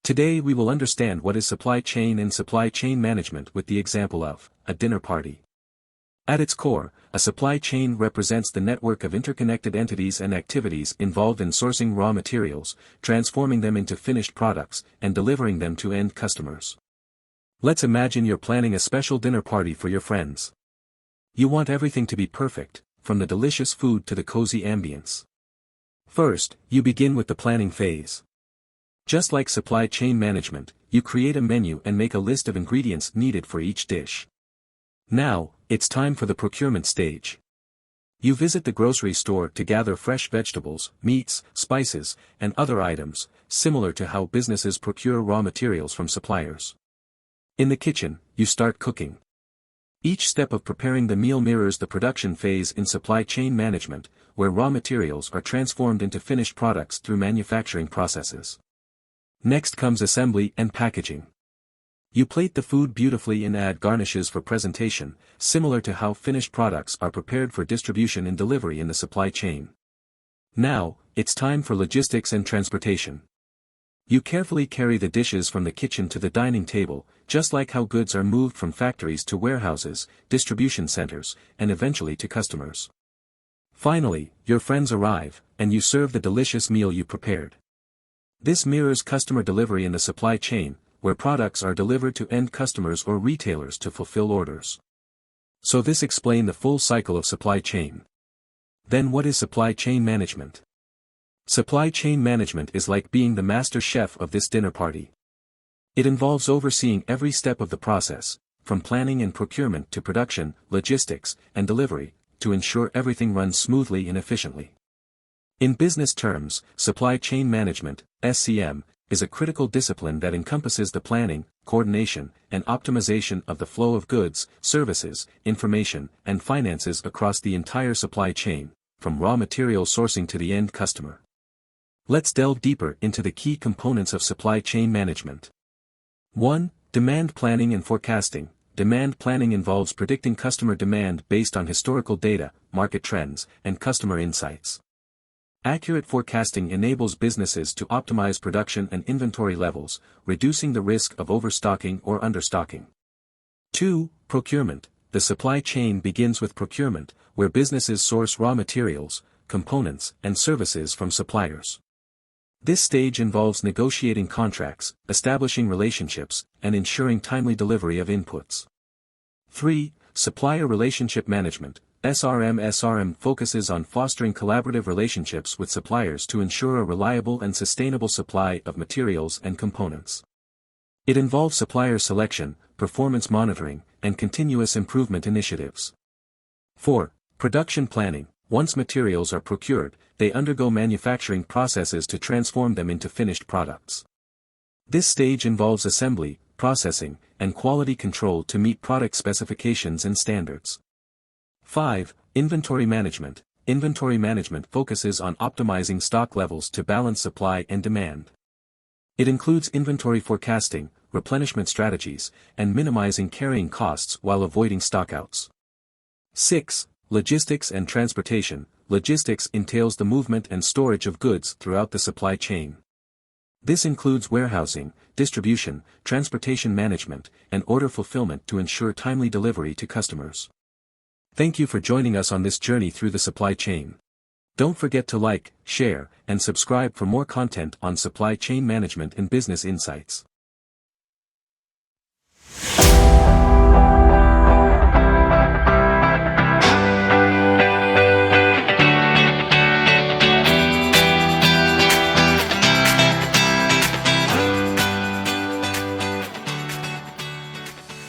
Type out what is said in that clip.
Today we will understand what is supply chain and supply chain management with the example of a dinner party. At its core, a supply chain represents the network of interconnected entities and activities involved in sourcing raw materials, transforming them into finished products, and delivering them to end customers. Let's imagine you're planning a special dinner party for your friends. You want everything to be perfect, from the delicious food to the cozy ambience. First, you begin with the planning phase. Just like supply chain management, you create a menu and make a list of ingredients needed for each dish. Now, it's time for the procurement stage. You visit the grocery store to gather fresh vegetables, meats, spices, and other items, similar to how businesses procure raw materials from suppliers. In the kitchen, you start cooking. Each step of preparing the meal mirrors the production phase in supply chain management, where raw materials are transformed into finished products through manufacturing processes. Next comes assembly and packaging. You plate the food beautifully and add garnishes for presentation, similar to how finished products are prepared for distribution and delivery in the supply chain. Now, it's time for logistics and transportation. You carefully carry the dishes from the kitchen to the dining table, just like how goods are moved from factories to warehouses, distribution centers, and eventually to customers. Finally, your friends arrive, and you serve the delicious meal you prepared. This mirrors customer delivery in the supply chain, where products are delivered to end customers or retailers to fulfill orders. So this explains the full cycle of supply chain. Then what is supply chain management? Supply chain management is like being the master chef of this dinner party. It involves overseeing every step of the process, from planning and procurement to production, logistics, and delivery, to ensure everything runs smoothly and efficiently. In business terms, supply chain management, SCM, is a critical discipline that encompasses the planning, coordination, and optimization of the flow of goods, services, information, and finances across the entire supply chain, from raw material sourcing to the end customer. Let's delve deeper into the key components of supply chain management. 1. Demand planning and forecasting. Demand planning involves predicting customer demand based on historical data, market trends, and customer insights. Accurate forecasting enables businesses to optimize production and inventory levels, reducing the risk of overstocking or understocking. 2. Procurement. The supply chain begins with procurement, where businesses source raw materials, components, and services from suppliers. This stage involves negotiating contracts, establishing relationships, and ensuring timely delivery of inputs. 3. Supplier relationship management. SRM focuses on fostering collaborative relationships with suppliers to ensure a reliable and sustainable supply of materials and components. It involves supplier selection, performance monitoring, and continuous improvement initiatives. 4. Production planning. Once materials are procured, they undergo manufacturing processes to transform them into finished products. This stage involves assembly, processing, and quality control to meet product specifications and standards. 5. Inventory management. Inventory management focuses on optimizing stock levels to balance supply and demand. It includes inventory forecasting, replenishment strategies, and minimizing carrying costs while avoiding stockouts. 6. Logistics and transportation. Logistics entails the movement and storage of goods throughout the supply chain. This includes warehousing, distribution, transportation management, and order fulfillment to ensure timely delivery to customers. Thank you for joining us on this journey through the supply chain. Don't forget to like, share, and subscribe for more content on supply chain management and business insights.